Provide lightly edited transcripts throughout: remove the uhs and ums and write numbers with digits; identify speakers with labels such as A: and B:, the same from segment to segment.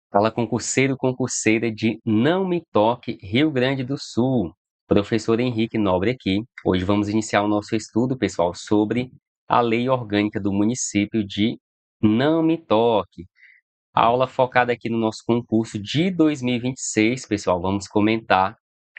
A: Fala concurseiro, concurseira de Não Me Toque, Rio Grande do Sul. Professor Henrique Nobre aqui. Hoje vamos iniciar o nosso estudo, pessoal, sobre a Lei Orgânica do município de Não Me Toque. A aula focada aqui no nosso concurso de 2026, pessoal. Vamos comentar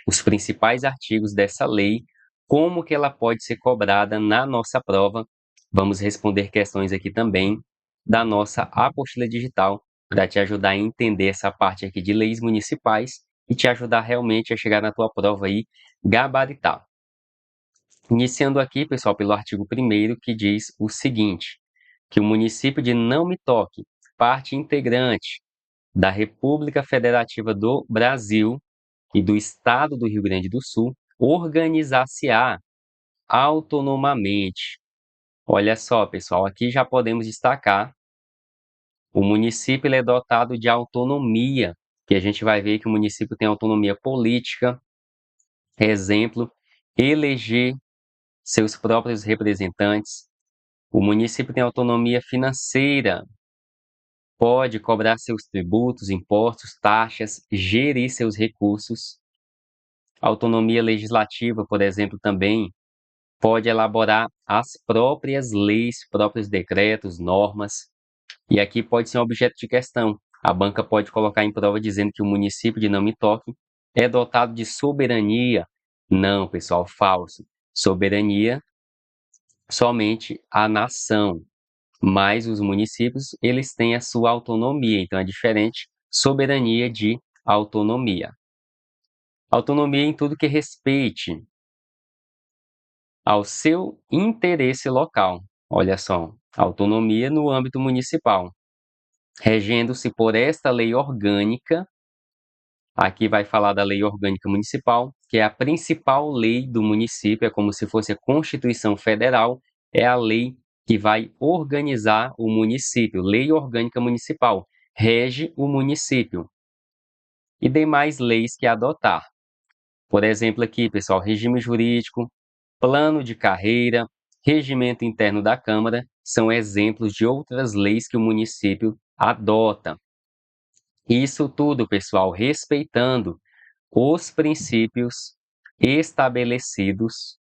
A: os principais artigos dessa lei, como que ela pode ser cobrada na nossa prova. Vamos responder questões aqui também da nossa apostila digital, para te ajudar a entender essa parte aqui de leis municipais e te ajudar realmente a chegar na tua prova aí gabaritar. Iniciando aqui, pessoal, pelo artigo 1º, que diz o seguinte, que o município de Não Me Toque, parte integrante da República Federativa do Brasil e do Estado do Rio Grande do Sul, organizar-se-á autonomamente. Olha só, pessoal, aqui já podemos destacar o município ele é dotado de autonomia, que a gente vai ver que o município tem autonomia política, exemplo, eleger seus próprios representantes. O município tem autonomia financeira, pode cobrar seus tributos, impostos, taxas, gerir seus recursos. Autonomia legislativa, por exemplo, também pode elaborar as próprias leis, próprios decretos, normas. E aqui pode ser um objeto de questão. A banca pode colocar em prova dizendo que o município de Não Me Toque é dotado de soberania. Não, pessoal, falso. Soberania somente a nação, mas os municípios, eles têm a sua autonomia, então é diferente soberania de autonomia. Autonomia em tudo que respeite ao seu interesse local. Olha só, autonomia no âmbito municipal. Regendo-se por esta lei orgânica, aqui vai falar da lei orgânica municipal, que é a principal lei do município, é como se fosse a Constituição Federal, é a lei que vai organizar o município, lei orgânica municipal, rege o município. E demais leis que adotar. Por exemplo aqui, pessoal, regime jurídico, plano de carreira, regimento interno da Câmara, são exemplos de outras leis que o município adota. Isso tudo, pessoal, respeitando os princípios estabelecidos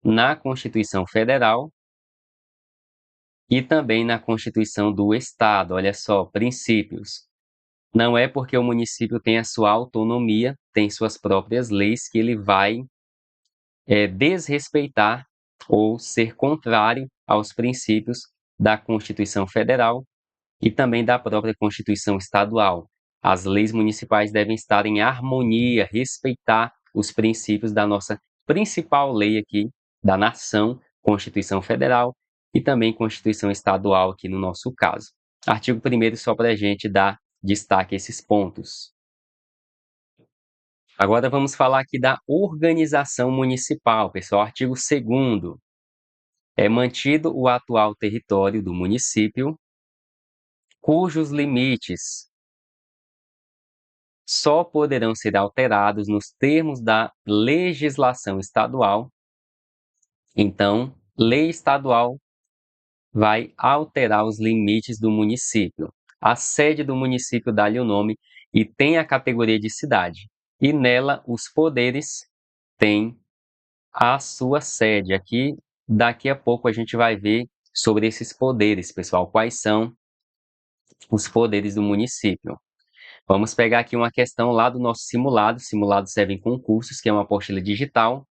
A: na Constituição Federal e também na Constituição do Estado. Olha só, princípios. Não é porque o município tem a sua autonomia, tem suas próprias leis, que ele vai desrespeitar ou ser contrário aos princípios da Constituição Federal e também da própria Constituição Estadual. As leis municipais devem estar em harmonia, respeitar os princípios da nossa principal lei aqui, da nação, Constituição Federal e também Constituição Estadual aqui no nosso caso. Artigo 1º, só para a gente dar destaque a esses pontos. Agora vamos falar aqui da organização municipal, pessoal. Artigo 2º. É mantido o atual território do município, cujos limites só poderão ser alterados nos termos da legislação estadual. Então, lei estadual vai alterar os limites do município. A sede do município dá-lhe o nome e tem a categoria de cidade. E nela, os poderes têm a sua sede. Aqui, daqui a pouco, a gente vai ver sobre esses poderes, pessoal. Quais são os poderes do município? Vamos pegar aqui uma questão lá do nosso simulado. Simulado serve em concursos, que é uma apostila digital,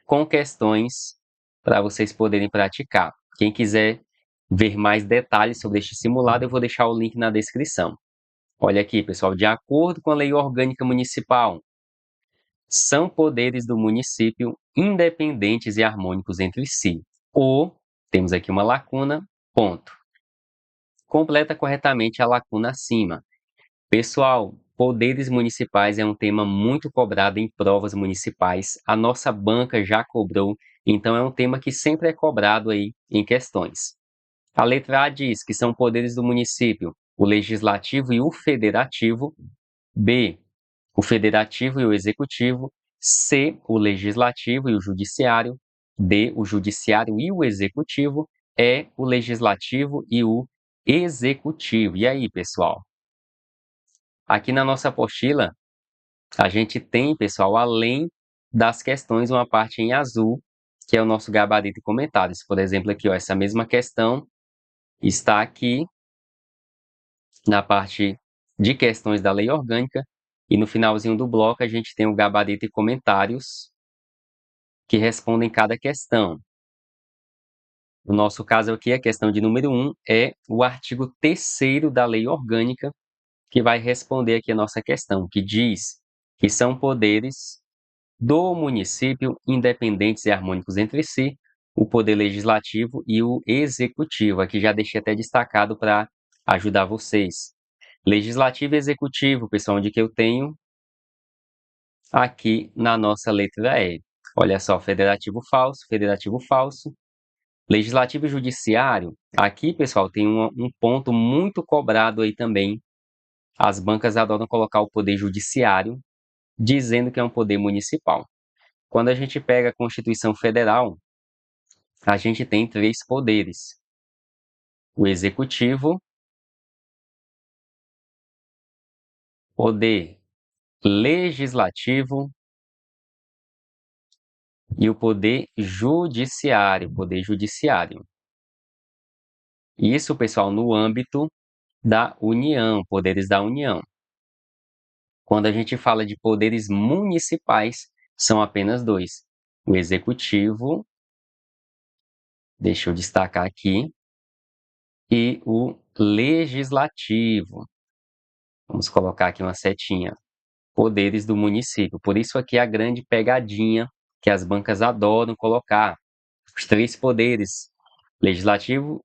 A: com questões para vocês poderem praticar. Quem quiser ver mais detalhes sobre este simulado, eu vou deixar o link na descrição. Olha aqui, pessoal, de acordo com a Lei Orgânica Municipal, são poderes do município independentes e harmônicos entre si. Ou, temos aqui uma lacuna, ponto. Completa corretamente a lacuna acima. Pessoal, poderes municipais é um tema muito cobrado em provas municipais. A nossa banca já cobrou, então é um tema que sempre é cobrado aí em questões. A letra A diz que são poderes do município o legislativo e o federativo. B, o federativo e o executivo. C, o legislativo e o judiciário. D, o judiciário e o executivo. E, o legislativo e o executivo. E aí, pessoal? Aqui na nossa apostila, a gente tem, pessoal, além das questões, uma parte em azul, que é o nosso gabarito e comentários. Por exemplo, aqui, ó, essa mesma questão está aqui na parte de questões da lei orgânica, e no finalzinho do bloco a gente tem o gabarito e comentários que respondem cada questão. No nosso caso aqui, a questão de número 1 é o artigo 3º da lei orgânica, que vai responder aqui a nossa questão, que diz que são poderes do município independentes e harmônicos entre si, o poder legislativo e o executivo. Aqui já deixei até destacado para ajudar vocês. Legislativo e executivo, pessoal, onde que eu tenho aqui na nossa letra E. Olha só, federativo falso. Legislativo e judiciário, aqui, pessoal, tem um ponto muito cobrado aí também. As bancas adoram colocar o poder judiciário, dizendo que é um poder municipal. Quando a gente pega a Constituição Federal, a gente tem 3 poderes: o executivo, poder legislativo e o poder judiciário, Isso, pessoal, no âmbito da União, poderes da União. Quando a gente fala de poderes municipais, são apenas 2: o executivo, deixa eu destacar aqui, e o legislativo. Vamos colocar aqui uma setinha. Poderes do município. Por isso aqui a grande pegadinha que as bancas adoram colocar. Os 3 poderes: legislativo,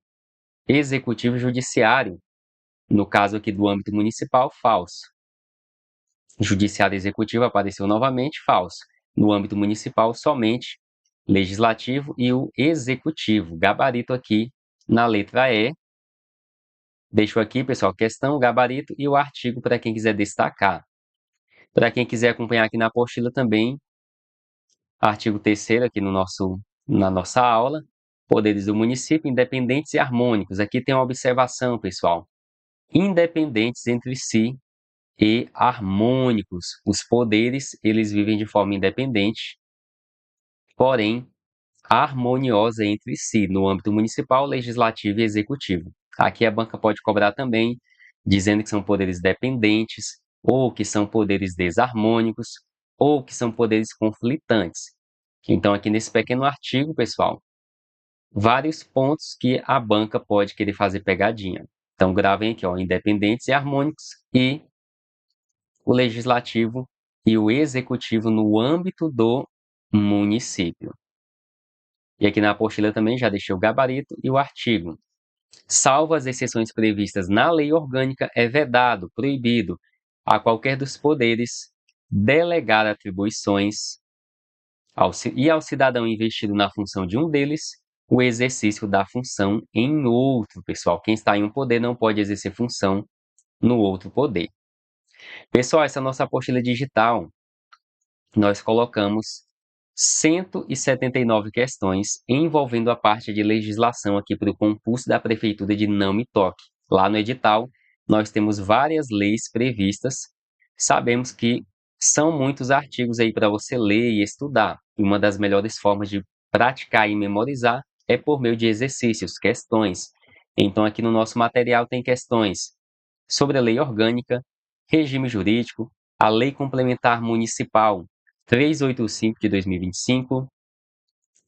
A: executivo e judiciário. No caso aqui do âmbito municipal, falso. Judiciário e executivo apareceu novamente, falso. No âmbito municipal, somente legislativo e o executivo. Gabarito aqui na letra E. Deixo aqui, pessoal, questão, gabarito e o artigo para quem quiser destacar. Para quem quiser acompanhar aqui na apostila também, artigo 3º aqui na nossa aula, poderes do município, independentes e harmônicos. Aqui tem uma observação, pessoal. Independentes entre si e harmônicos. Os poderes, eles vivem de forma independente, porém harmoniosa entre si, no âmbito municipal, legislativo e executivo. Aqui a banca pode cobrar também, dizendo que são poderes dependentes, ou que são poderes desarmônicos, ou que são poderes conflitantes. Então, aqui nesse pequeno artigo, pessoal, vários pontos que a banca pode querer fazer pegadinha. Então, gravem aqui, ó, independentes e harmônicos e o legislativo e o executivo no âmbito do município. E aqui na apostila também já deixei o gabarito e o artigo. Salvo as exceções previstas na lei orgânica, é vedado, proibido, a qualquer dos poderes delegar atribuições ao cidadão investido na função de um deles o exercício da função em outro, pessoal. Quem está em um poder não pode exercer função no outro poder. Pessoal, essa é a nossa apostila digital. Nós colocamos 179 questões envolvendo a parte de legislação aqui para o concurso da Prefeitura de Não Me Toque. Lá no edital, nós temos várias leis previstas. Sabemos que são muitos artigos aí para você ler e estudar. E uma das melhores formas de praticar e memorizar é por meio de exercícios, questões. Então, aqui no nosso material tem questões sobre a lei orgânica, regime jurídico, a lei complementar municipal 385 de 2025,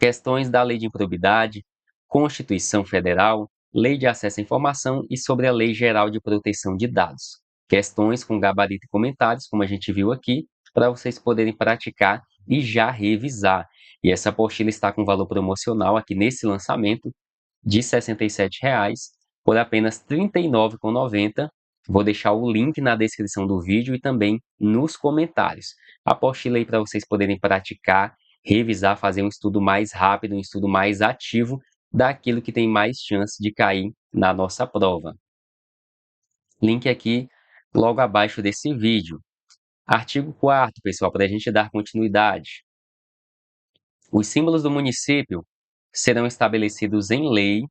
A: questões da lei de improbidade, Constituição Federal, lei de acesso à informação e sobre a Lei Geral de Proteção de Dados. Questões com gabarito e comentários, como a gente viu aqui, para vocês poderem praticar e já revisar. E essa apostila está com valor promocional aqui nesse lançamento de R$ 67,00 por apenas R$ 39,90. Vou deixar o link na descrição do vídeo e também nos comentários. A apostila aí para vocês poderem praticar, revisar, fazer um estudo mais rápido, um estudo mais ativo daquilo que tem mais chance de cair na nossa prova. Link aqui logo abaixo desse vídeo. Artigo 4º, pessoal, para a gente dar continuidade. Os símbolos do município serão estabelecidos em lei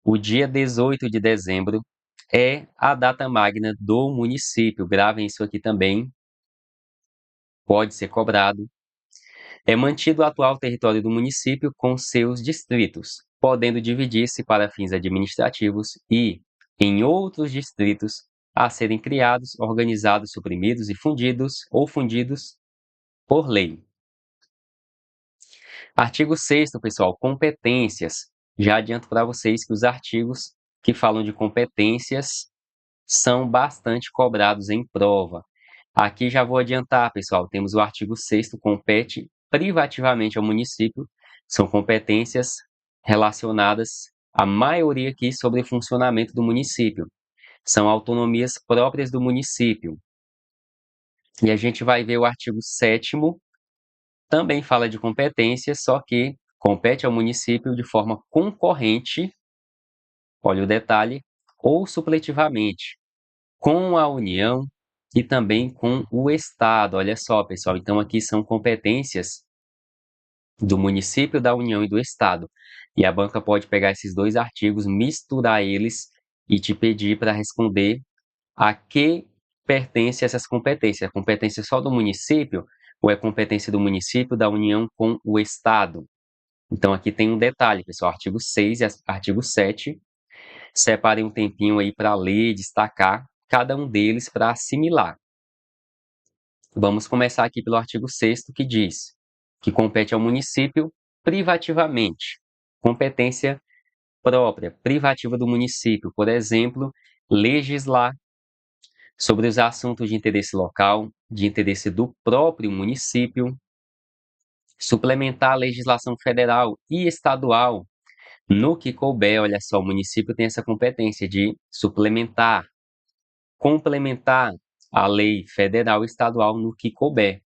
A: o dia 18 de dezembro é a data magna do município. Gravem isso aqui também, pode ser cobrado. É mantido o atual território do município com seus distritos, podendo dividir-se para fins administrativos e, em outros distritos, a serem criados, organizados, suprimidos e fundidos por lei. Artigo 6º, pessoal, competências. Já adianto para vocês que os artigos que falam de competências são bastante cobrados em prova. Aqui já vou adiantar, pessoal, temos o artigo 6º, compete privativamente ao município, são competências relacionadas, a maioria aqui, sobre o funcionamento do município. São autonomias próprias do município. E a gente vai ver o artigo 7º, também fala de competências, só que compete ao município de forma concorrente, olha o detalhe, ou supletivamente, com a União e também com o Estado. Olha só, pessoal, então aqui são competências do município, da União e do Estado. E a banca pode pegar esses dois artigos, misturar eles e te pedir para responder a que pertence essas competências. É competência só do município ou é competência do município, da União com o Estado? Então aqui tem um detalhe, pessoal, artigo 6 e artigo 7. Separem um tempinho aí para ler, destacar cada um deles para assimilar. Vamos começar aqui pelo artigo 6º, que diz que compete ao município privativamente, competência própria, privativa do município, por exemplo, legislar sobre os assuntos de interesse local, de interesse do próprio município, suplementar a legislação federal e estadual no que couber. Olha só, o município tem essa competência de suplementar, complementar a lei federal e estadual no que couber.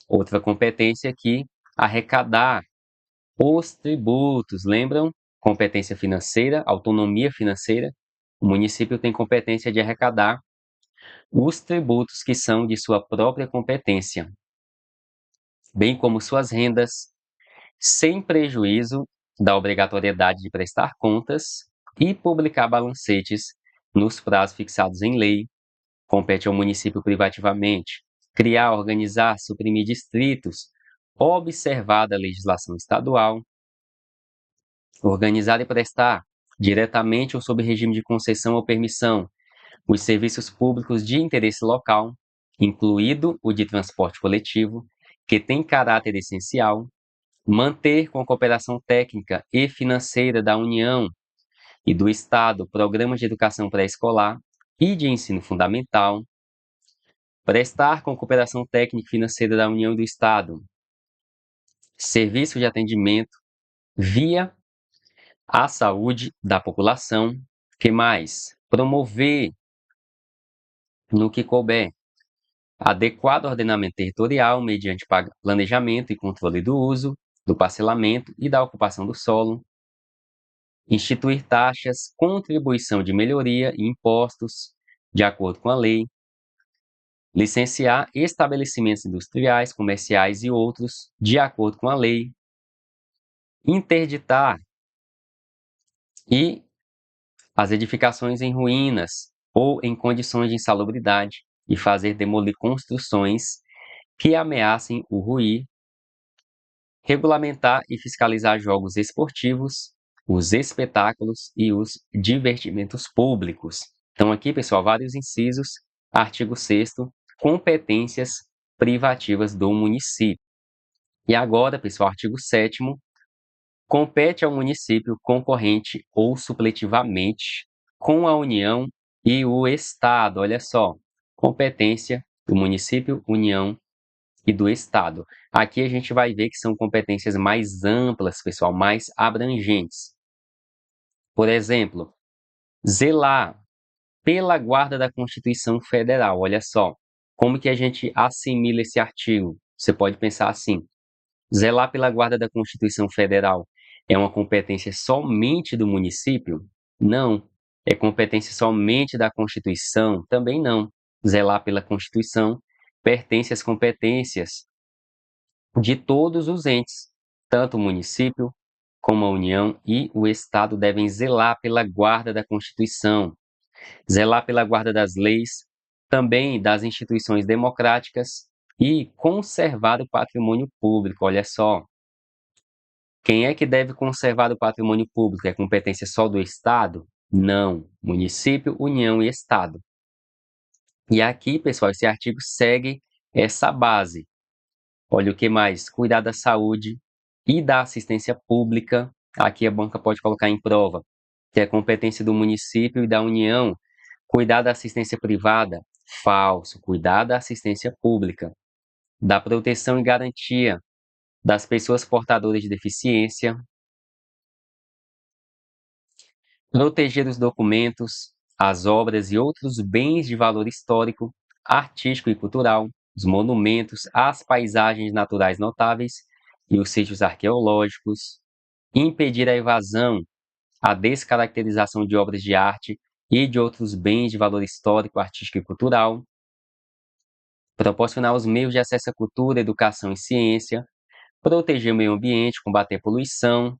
A: Outra competência aqui, arrecadar os tributos. Lembram? Competência financeira, autonomia financeira. O município tem competência de arrecadar os tributos que são de sua própria competência, bem como suas rendas, sem prejuízo da obrigatoriedade de prestar contas e publicar balancetes nos prazos fixados em lei. Compete ao município privativamente criar, organizar, suprimir distritos, observada a legislação estadual, organizar e prestar, diretamente ou sob regime de concessão ou permissão, os serviços públicos de interesse local, incluído o de transporte coletivo, que tem caráter essencial, manter com a cooperação técnica e financeira da União e do Estado programas de educação pré-escolar e de ensino fundamental, prestar com cooperação técnica e financeira da União e do Estado serviço de atendimento via a saúde da população. Que mais? Promover, no que couber, adequado ordenamento territorial mediante planejamento e controle do uso, do parcelamento e da ocupação do solo, instituir taxas, contribuição de melhoria e impostos, de acordo com a lei, licenciar estabelecimentos industriais, comerciais e outros, de acordo com a lei, interditar e as edificações em ruínas ou em condições de insalubridade e fazer demolir construções que ameacem o ruir, regulamentar e fiscalizar jogos esportivos, os espetáculos e os divertimentos públicos. Então aqui, pessoal, vários incisos, artigo 6º, competências privativas do município. E agora, pessoal, artigo 7º, compete ao município concorrente ou supletivamente com a União e o Estado. Olha só, competência do município, União e do Estado. Aqui a gente vai ver que são competências mais amplas, pessoal, mais abrangentes. Por exemplo, zelar pela guarda da Constituição Federal. Olha só, como que a gente assimila esse artigo? Você pode pensar assim: zelar pela guarda da Constituição Federal é uma competência somente do município? Não. É competência somente da Constituição? Também não. Zelar pela Constituição pertence às competências de todos os entes, tanto o município como a União e o Estado devem zelar pela guarda da Constituição. zelar pela guarda das leis, também das instituições democráticas e conservar o patrimônio público. Olha só, quem é que deve conservar o patrimônio público? É competência só do Estado? Não, município, União e Estado. E aqui, pessoal, esse artigo segue essa base. Olha o que mais? Cuidar da saúde e da assistência pública. Aqui a banca pode colocar em prova que é competência do município e da União. Cuidar da assistência privada? Falso. Cuidar da assistência pública. Da proteção e garantia das pessoas portadoras de deficiência. Proteger os documentos, as obras e outros bens de valor histórico, artístico e cultural, os monumentos, as paisagens naturais notáveis e os sítios arqueológicos. Impedir a evasão, a descaracterização de obras de arte e de outros bens de valor histórico, artístico e cultural. Proporcionar os meios de acesso à cultura, educação e ciência. Proteger o meio ambiente, combater a poluição.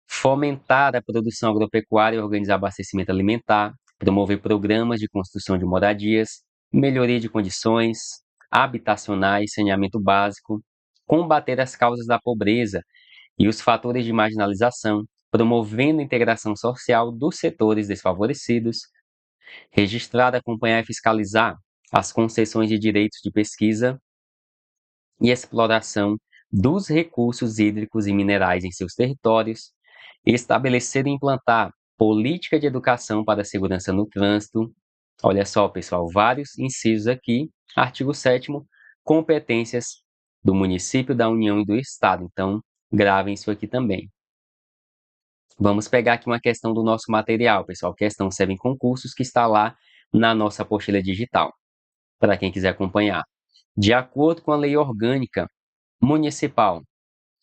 A: Fomentar a produção agropecuária e organizar abastecimento alimentar. Promover programas de construção de moradias, melhoria de condições habitacionais, saneamento básico. Combater as causas da pobreza e os fatores de marginalização, promovendo a integração social dos setores desfavorecidos. Registrar, acompanhar e fiscalizar as concessões de direitos de pesquisa e exploração dos recursos hídricos e minerais em seus territórios. Estabelecer e implantar política de educação para a segurança no trânsito. Olha só, pessoal, vários incisos aqui. Artigo 7º, competências do município, da União e do Estado. Então, gravem isso aqui também. Vamos pegar aqui uma questão do nosso material, pessoal. Questão serve em concursos que está lá na nossa apostila digital, para quem quiser acompanhar. De acordo com a lei orgânica municipal,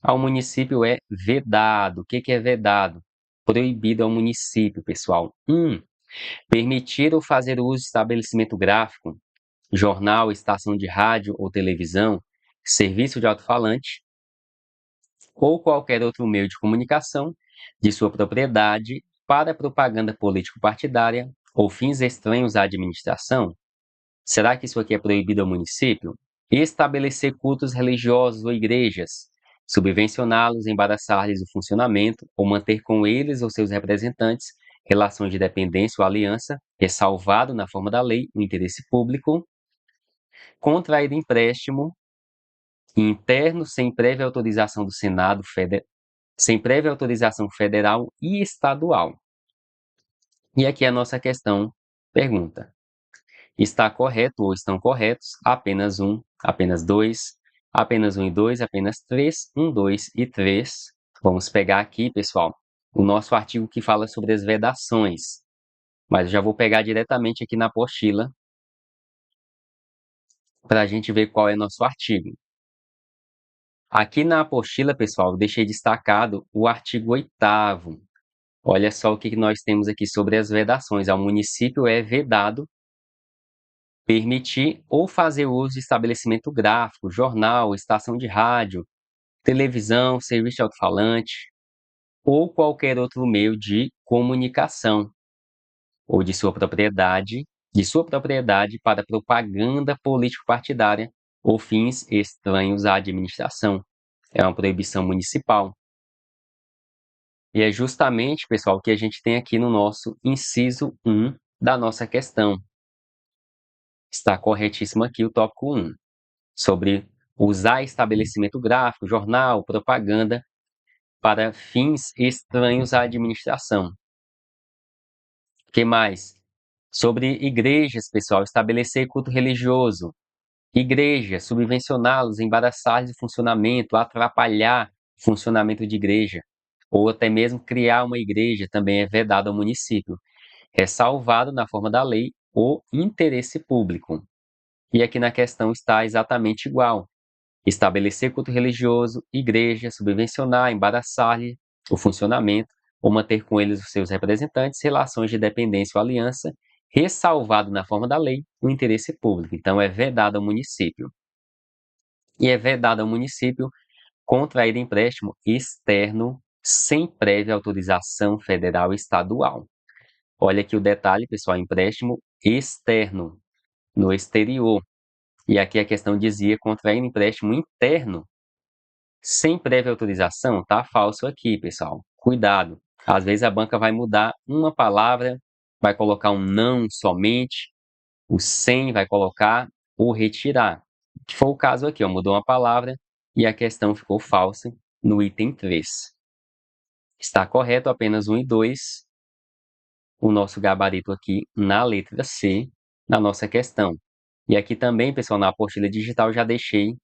A: ao município é vedado. O que é vedado? Proibido ao município, pessoal. 1. Permitir ou fazer uso de estabelecimento gráfico, jornal, estação de rádio ou televisão, serviço de alto-falante ou qualquer outro meio de comunicação de sua propriedade para propaganda político-partidária ou fins estranhos à administração. Será que isso aqui é proibido ao município? Estabelecer cultos religiosos ou igrejas, subvencioná-los, embaraçar-lhes o funcionamento ou manter com eles ou seus representantes relações de dependência ou aliança, ressalvado na forma da lei o interesse público, contrair empréstimo interno sem prévia autorização do Senado, sem prévia autorização federal e estadual. E aqui a nossa questão pergunta: está correto ou estão corretos apenas 1, apenas 2, apenas 1 e 2, apenas 3, 1, 2 e 3. Vamos pegar aqui, pessoal, o nosso artigo que fala sobre as vedações. Mas eu já vou pegar diretamente aqui na apostila para a gente ver qual é nosso artigo. Aqui na apostila, pessoal, eu deixei destacado o artigo 8º. Olha só o que nós temos aqui sobre as vedações. Ao município é vedado permitir ou fazer uso de estabelecimento gráfico, jornal, estação de rádio, televisão, serviço de alto-falante ou qualquer outro meio de comunicação ou de sua propriedade para propaganda político-partidária ou fins estranhos à administração. É uma proibição municipal. E é justamente, pessoal, o que a gente tem aqui no nosso inciso 1 da nossa questão. Está corretíssimo aqui o tópico 1, sobre usar estabelecimento gráfico, jornal, propaganda para fins estranhos à administração. O que mais? Sobre igrejas, pessoal, estabelecer culto religioso. Igreja, subvencioná-los, embaraçar de funcionamento, atrapalhar o funcionamento de igreja, ou até mesmo criar uma igreja também é vedado ao município. É salvado na forma da lei o interesse público. E aqui na questão está exatamente igual. Estabelecer culto religioso, igreja, subvencionar, embaraçar-lhe o funcionamento ou manter com eles os seus representantes relações de dependência ou aliança, ressalvado na forma da lei o interesse público. Então, é vedado ao município. E é vedado ao município contrair empréstimo externo sem prévia autorização federal e estadual. Olha aqui o detalhe, pessoal, empréstimo externo, no exterior. E aqui a questão dizia contrair empréstimo interno sem prévia autorização. Tá falso aqui, pessoal. Cuidado. Às vezes a banca vai mudar uma palavra, vai colocar um não somente, o sem vai colocar ou retirar. Que foi o caso aqui, ó, mudou uma palavra e a questão ficou falsa no item 3. Está correto apenas 1 e 2, o nosso gabarito aqui na letra C, na nossa questão. E aqui também, pessoal, na apostila digital já deixei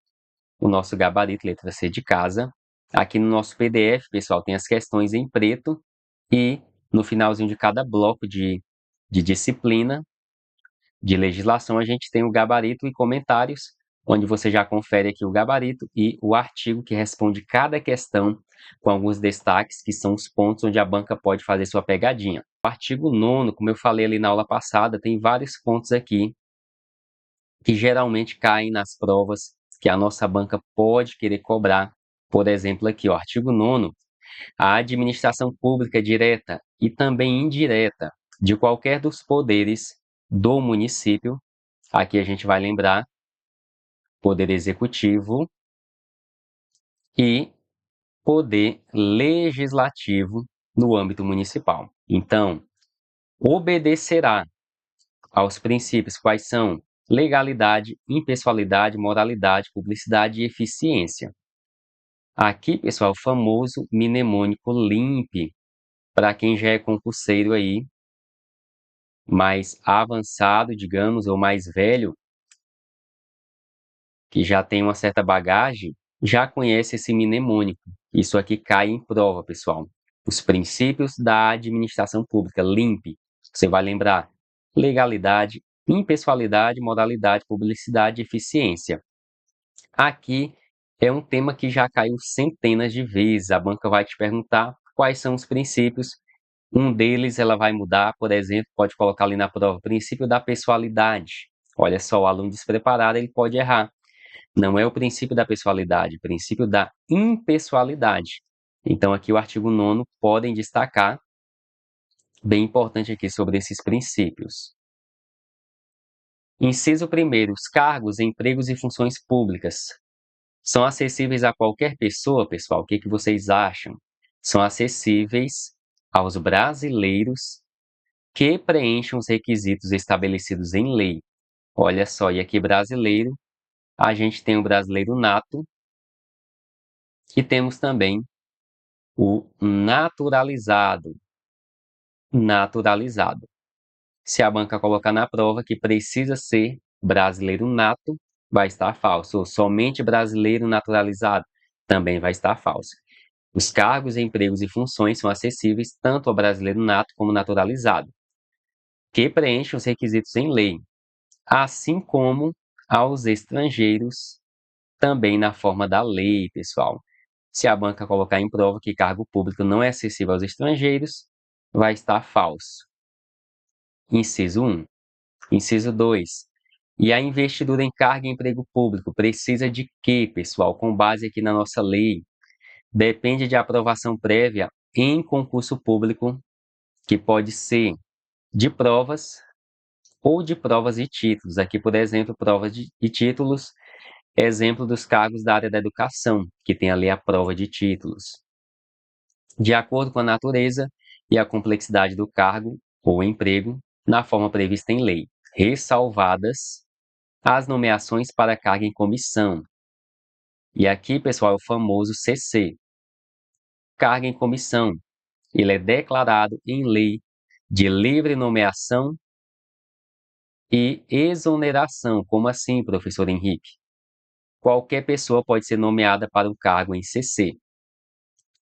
A: o nosso gabarito, letra C de casa. Aqui no nosso PDF, pessoal, tem as questões em preto e no finalzinho de cada bloco de disciplina, de legislação, a gente tem o gabarito e comentários, onde você já confere aqui o gabarito e o artigo que responde cada questão, com alguns destaques, que são os pontos onde a banca pode fazer sua pegadinha. O artigo 9º, como eu falei ali na aula passada, tem vários pontos aqui que geralmente caem nas provas que a nossa banca pode querer cobrar. Por exemplo, aqui, o artigo 9º, a administração pública direta e também indireta de qualquer dos poderes do município. Aqui a gente vai lembrar poder executivo e poder legislativo no âmbito municipal. Então, obedecerá aos princípios quais são legalidade, impessoalidade, moralidade, publicidade e eficiência. Aqui, pessoal, o famoso mnemônico LIMP, para quem já é concurseiro aí, mais avançado, digamos, ou mais velho, que já tem uma certa bagagem, já conhece esse mnemônico. Isso aqui cai em prova, pessoal. Os princípios da administração pública, LIMP. Você vai lembrar legalidade, impessoalidade, moralidade, publicidade e eficiência. Aqui é um tema que já caiu centenas de vezes. A banca vai te perguntar quais são os princípios. Um deles ela vai mudar, por exemplo, pode colocar ali na prova, princípio da pessoalidade. Olha só, o aluno despreparado ele pode errar. Não é o princípio da pessoalidade, o princípio da impessoalidade. Então, aqui o artigo 9º podem destacar, bem importante aqui sobre esses princípios. Inciso 1º, os cargos, empregos e funções públicas são acessíveis a qualquer pessoa, pessoal? O que vocês acham? São acessíveis aos brasileiros que preencham os requisitos estabelecidos em lei. Olha só, e aqui brasileiro, a gente tem o brasileiro nato e temos também o naturalizado. Naturalizado. Se a banca colocar na prova que precisa ser brasileiro nato, vai estar falso. Ou somente brasileiro naturalizado, também vai estar falso. Os cargos, empregos e funções são acessíveis tanto ao brasileiro nato como naturalizado, que preenchem os requisitos em lei, assim como aos estrangeiros, também na forma da lei, pessoal. Se a banca colocar em prova que cargo público não é acessível aos estrangeiros, vai estar falso. Inciso 1. Inciso 2. E a investidura em cargo e emprego público precisa de quê, pessoal? Com base aqui na nossa lei, depende de aprovação prévia em concurso público, que pode ser de provas ou de provas e títulos. Aqui, por exemplo, provas e títulos, exemplo dos cargos da área da educação, que tem ali a prova de títulos. De acordo com a natureza e a complexidade do cargo ou emprego, na forma prevista em lei, ressalvadas as nomeações para cargo em comissão. E aqui, pessoal, é o famoso CC. Cargo em comissão. Ele é declarado em lei de livre nomeação e exoneração. Como assim, professor Henrique? Qualquer pessoa pode ser nomeada para o cargo em CC.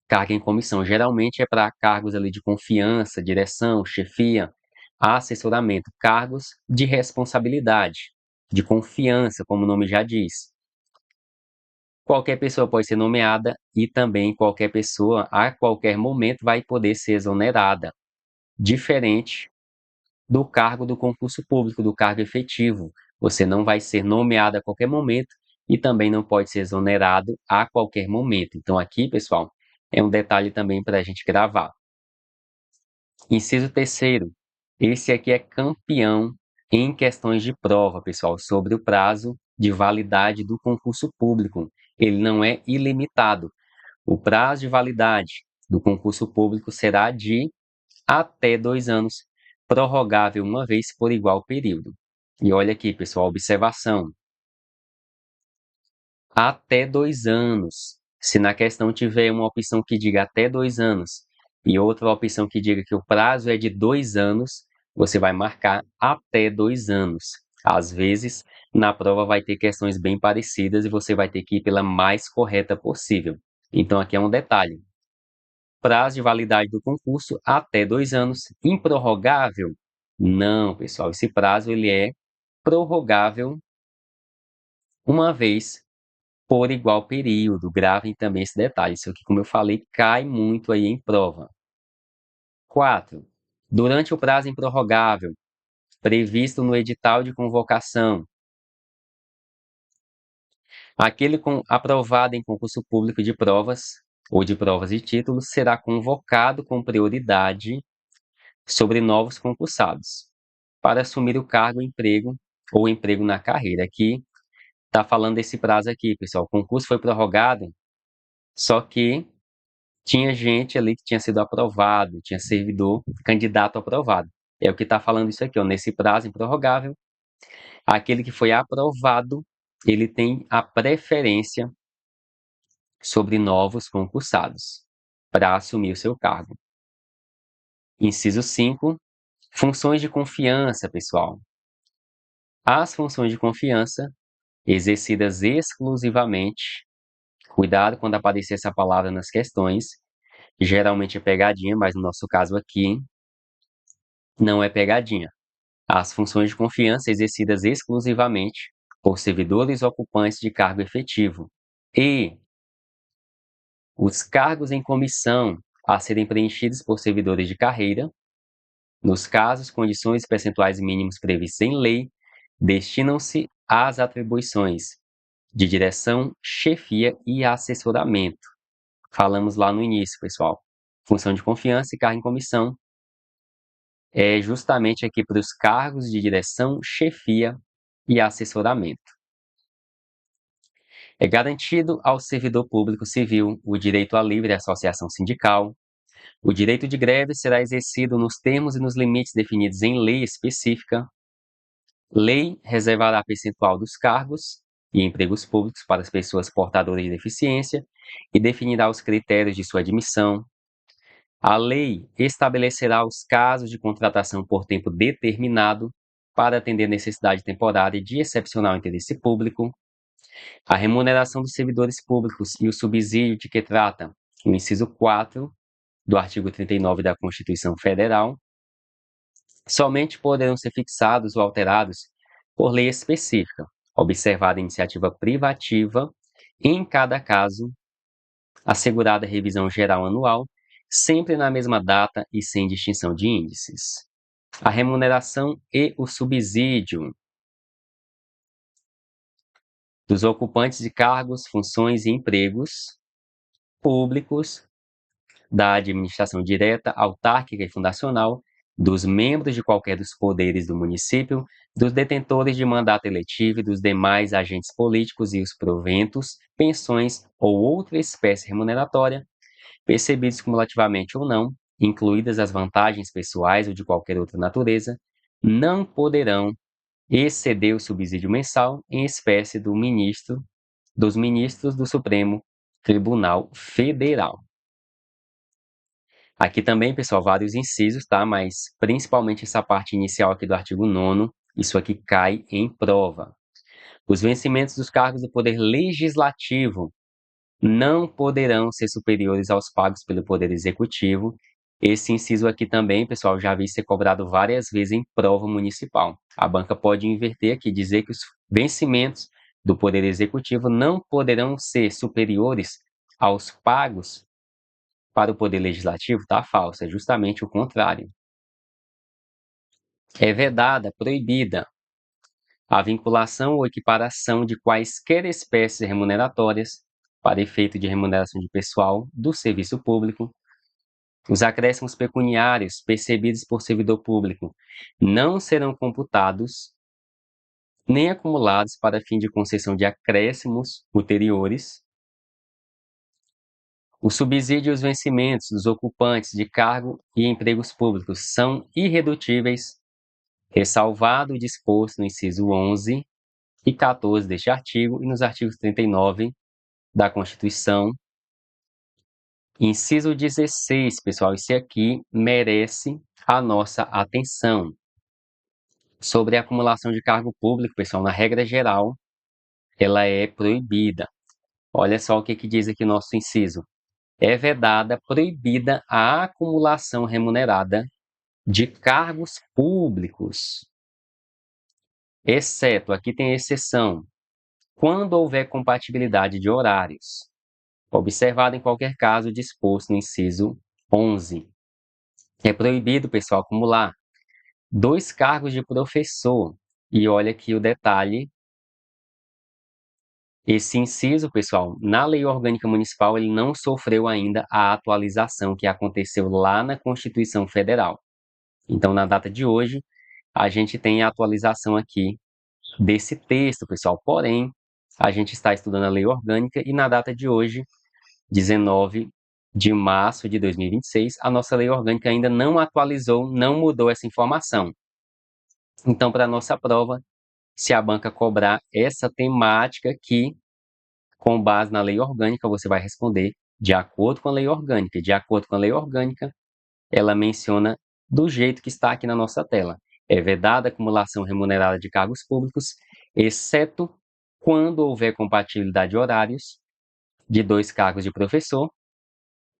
A: Cargo em comissão geralmente é para cargos ali de confiança, direção, chefia, assessoramento, cargos de responsabilidade, de confiança, como o nome já diz. Qualquer pessoa pode ser nomeada e também qualquer pessoa, a qualquer momento, vai poder ser exonerada, diferente do cargo do concurso público, do cargo efetivo. Você não vai ser nomeado a qualquer momento e também não pode ser exonerado a qualquer momento. Então, aqui, pessoal, é um detalhe também para a gente gravar. Inciso 3º. Esse aqui é campeão em questões de prova, pessoal, sobre o prazo de validade do concurso público. Ele não é ilimitado. O prazo de validade do concurso público será de até 2 anos, prorrogável uma vez por igual período. E olha aqui, pessoal, observação. Até 2 anos. Se na questão tiver uma opção que diga até 2 anos e outra opção que diga que o prazo é de 2 anos, você vai marcar até 2 anos. Às vezes, na prova vai ter questões bem parecidas e você vai ter que ir pela mais correta possível. Então, aqui é um detalhe. Prazo de validade do concurso, até 2 anos. Improrrogável? Não, pessoal. Esse prazo ele é prorrogável uma vez por igual período. Gravem também esse detalhe. Isso aqui, como eu falei, cai muito aí em prova. 4. Durante o prazo improrrogável, previsto no edital de convocação, aquele aprovado em concurso público de provas ou de provas e títulos será convocado com prioridade sobre novos concursados para assumir o cargo, emprego ou emprego na carreira. Aqui está falando desse prazo aqui, pessoal. O concurso foi prorrogado, só que tinha gente ali que tinha sido aprovado, tinha servidor, candidato aprovado. É o que está falando isso aqui, ó, nesse prazo improrrogável, aquele que foi aprovado, ele tem a preferência sobre novos concursados para assumir o seu cargo. Inciso 5, funções de confiança, pessoal. As funções de confiança exercidas exclusivamente, cuidado quando aparecer essa palavra nas questões, geralmente é pegadinha, mas no nosso caso aqui não é pegadinha. As funções de confiança exercidas exclusivamente por servidores ocupantes de cargo efetivo e os cargos em comissão a serem preenchidos por servidores de carreira, nos casos, condições e percentuais mínimos previstos em lei, destinam-se às atribuições de direção, chefia e assessoramento. Falamos lá no início, pessoal. Função de confiança e cargo em comissão é justamente aqui para os cargos de direção, chefia e assessoramento. É garantido ao servidor público civil o direito à livre associação sindical. O direito de greve será exercido nos termos e nos limites definidos em lei específica. Lei reservará percentual dos cargos e empregos públicos para as pessoas portadoras de deficiência e definirá os critérios de sua admissão. A lei estabelecerá os casos de contratação por tempo determinado para atender necessidade temporária de excepcional interesse público. A remuneração dos servidores públicos e o subsídio de que trata o inciso 4 do artigo 39 da Constituição Federal somente poderão ser fixados ou alterados por lei específica, observada a iniciativa privativa, em cada caso, assegurada a revisão geral anual, sempre na mesma data e sem distinção de índices. A remuneração e o subsídio dos ocupantes de cargos, funções e empregos públicos da administração direta, autárquica e fundacional, dos membros de qualquer dos poderes do município, dos detentores de mandato eletivo e dos demais agentes políticos e os proventos, pensões ou outra espécie remuneratória, percebidos cumulativamente ou não, incluídas as vantagens pessoais ou de qualquer outra natureza, não poderão exceder o subsídio mensal em espécie dos ministros do Supremo Tribunal Federal. Aqui também, pessoal, vários incisos, tá? Mas principalmente essa parte inicial aqui do artigo 9º, isso aqui cai em prova. Os vencimentos dos cargos do Poder Legislativo não poderão ser superiores aos pagos pelo Poder Executivo. Esse inciso aqui também, pessoal, já vi ser cobrado várias vezes em prova municipal. A banca pode inverter aqui, dizer que os vencimentos do Poder Executivo não poderão ser superiores aos pagos para o Poder Legislativo. Está falso, é justamente o contrário. É vedada, proibida a vinculação ou equiparação de quaisquer espécies remuneratórias para efeito de remuneração de pessoal do serviço público Os acréscimos pecuniários percebidos por servidor público não serão computados nem acumulados para fim de concessão de acréscimos ulteriores. O subsídio e os vencimentos dos ocupantes de cargo e empregos públicos são irredutíveis, ressalvado o disposto no inciso 11 e 14 deste artigo e nos artigos 39 da Constituição. Inciso 16, pessoal, esse aqui merece a nossa atenção. Sobre a acumulação de cargo público, pessoal, na regra geral, ela é proibida. Olha só o que diz aqui o nosso inciso. É vedada, proibida a acumulação remunerada de cargos públicos, exceto, aqui tem exceção, quando houver compatibilidade de horários, observado em qualquer caso disposto no inciso 11. É proibido, pessoal, acumular 2 cargos de professor. E olha aqui o detalhe. Esse inciso, pessoal, na Lei Orgânica Municipal, ele não sofreu ainda a atualização que aconteceu lá na Constituição Federal. Então, na data de hoje, a gente tem a atualização aqui desse texto, pessoal. Porém, a gente está estudando a Lei Orgânica e na data de hoje, 19 de março de 2026, a nossa Lei Orgânica ainda não atualizou, não mudou essa informação. Então, para a nossa prova, se a banca cobrar essa temática aqui, com base na lei orgânica, você vai responder de acordo com a lei orgânica. De acordo com a lei orgânica, ela menciona do jeito que está aqui na nossa tela. É vedada a acumulação remunerada de cargos públicos, exceto quando houver compatibilidade de horários de 2 cargos de professor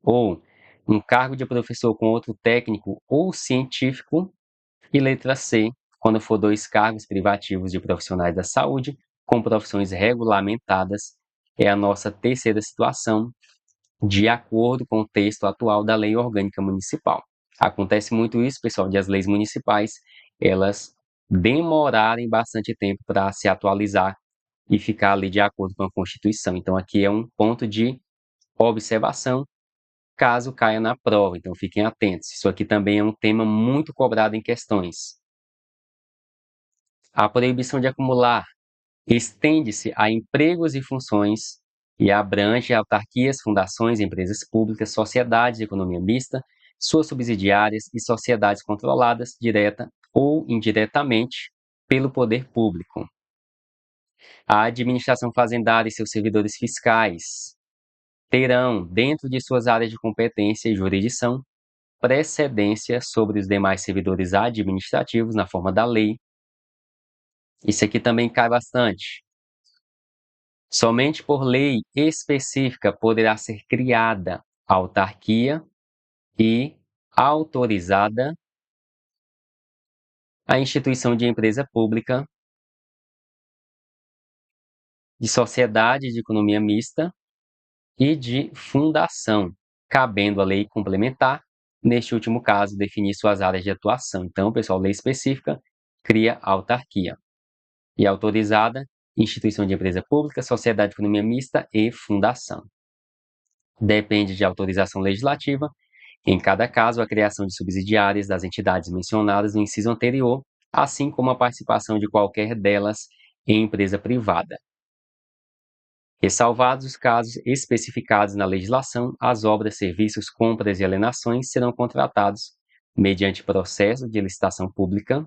A: ou um cargo de professor com outro técnico ou científico. E letra C, quando for 2 cargos privativos de profissionais da saúde com profissões regulamentadas, é a nossa terceira situação, de acordo com o texto atual da Lei Orgânica Municipal. Acontece muito isso, pessoal, de as leis municipais, elas demorarem bastante tempo para se atualizar e ficar ali de acordo com a Constituição. Então, aqui é um ponto de observação, caso caia na prova. Então, fiquem atentos. Isso aqui também é um tema muito cobrado em questões. A proibição de acumular estende-se a empregos e funções e abrange autarquias, fundações, empresas públicas, sociedades de economia mista, suas subsidiárias e sociedades controladas, direta ou indiretamente, pelo poder público. A administração fazendária e seus servidores fiscais terão, dentro de suas áreas de competência e jurisdição, precedência sobre os demais servidores administrativos na forma da lei. Isso aqui também cai bastante. Somente por lei específica poderá ser criada autarquia e autorizada a instituição de empresa pública, de sociedade de economia mista e de fundação, cabendo a lei complementar, neste último caso, definir suas áreas de atuação. Então, pessoal, lei específica cria autarquia e autorizada, instituição de empresa pública, sociedade de economia mista e fundação. Depende de autorização legislativa, em cada caso, a criação de subsidiárias das entidades mencionadas no inciso anterior, assim como a participação de qualquer delas em empresa privada. Ressalvados os casos especificados na legislação, as obras, serviços, compras e alienações serão contratados mediante processo de licitação pública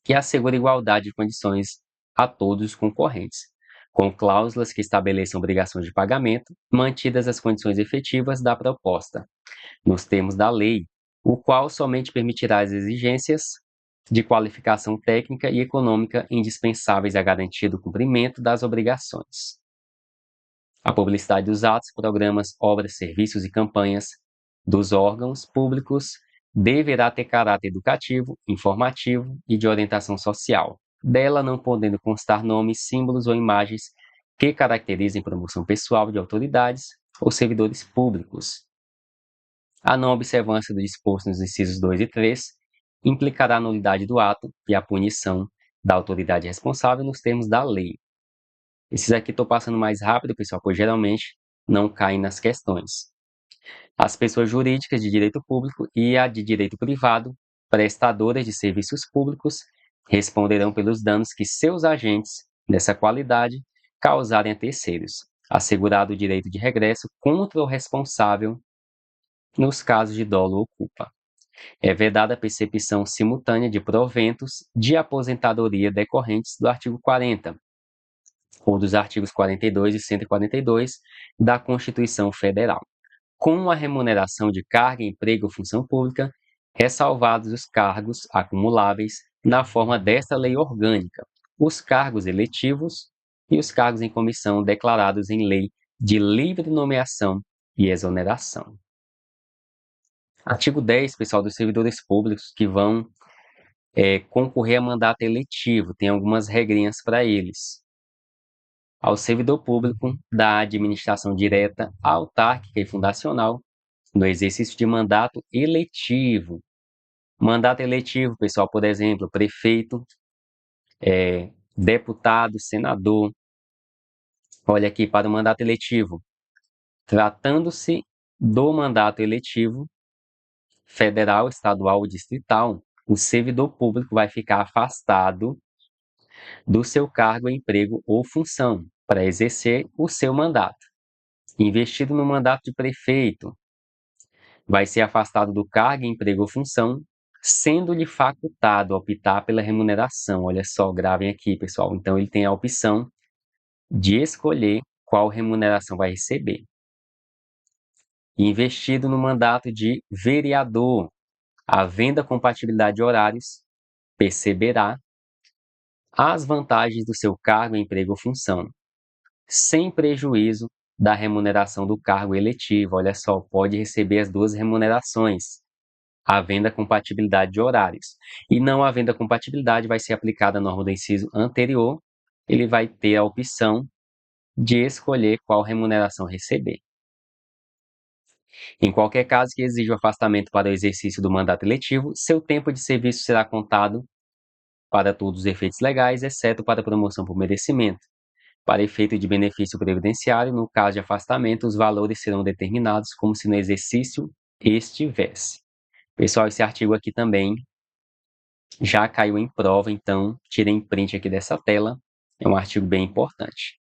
A: que assegura igualdade de condições a todos os concorrentes, com cláusulas que estabeleçam obrigações de pagamento, mantidas as condições efetivas da proposta, nos termos da lei, o qual somente permitirá as exigências de qualificação técnica e econômica indispensáveis à garantia do cumprimento das obrigações. A publicidade dos atos, programas, obras, serviços e campanhas dos órgãos públicos deverá ter caráter educativo, informativo e de orientação social, dela não podendo constar nomes, símbolos ou imagens que caracterizem promoção pessoal de autoridades ou servidores públicos. A não observância do disposto nos incisos 2 e 3 implicará a nulidade do ato e a punição da autoridade responsável nos termos da lei. Esses aqui estou passando mais rápido, pessoal, pois geralmente não caem nas questões. As pessoas jurídicas de direito público e a de direito privado, prestadoras de serviços públicos, responderão pelos danos que seus agentes, dessa qualidade, causarem a terceiros, assegurado o direito de regresso contra o responsável nos casos de dolo ou culpa. É vedada a percepção simultânea de proventos de aposentadoria decorrentes do artigo 40, ou dos artigos 42 e 142 da Constituição Federal, com a remuneração de carga, emprego ou função pública, ressalvados os cargos acumuláveis na forma desta lei orgânica, os cargos eletivos e os cargos em comissão declarados em lei de livre nomeação e exoneração. Artigo 10, pessoal, dos servidores públicos que vão concorrer a mandato eletivo, tem algumas regrinhas para eles. Ao servidor público da administração direta, autárquica e fundacional, no exercício de mandato eletivo. Mandato eletivo, pessoal, por exemplo, prefeito, deputado, senador. Olha aqui para o mandato eletivo. Tratando-se do mandato eletivo federal, estadual ou distrital, o servidor público vai ficar afastado do seu cargo, emprego ou função para exercer o seu mandato. Investido no mandato de prefeito, vai ser afastado do cargo, emprego ou função, sendo-lhe facultado optar pela remuneração. Olha só, gravem aqui, pessoal. Então, ele tem a opção de escolher qual remuneração vai receber. Investido no mandato de vereador, havendo a compatibilidade de horários, perceberá as vantagens do seu cargo, emprego ou função, sem prejuízo da remuneração do cargo eletivo. Olha só, pode receber as duas remunerações, havendo a compatibilidade de horários. E não havendo a compatibilidade, vai ser aplicada a norma do inciso anterior, ele vai ter a opção de escolher qual remuneração receber. Em qualquer caso que exija o afastamento para o exercício do mandato eletivo, seu tempo de serviço será contado para todos os efeitos legais, exceto para promoção por merecimento. Para efeito de benefício previdenciário, no caso de afastamento, os valores serão determinados como se no exercício estivesse. Pessoal, esse artigo aqui também já caiu em prova, então tirem print aqui dessa tela. É um artigo bem importante.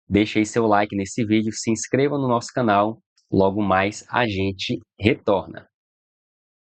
A: Deixe aí seu like nesse vídeo, se inscreva no nosso canal. Logo mais a gente retorna.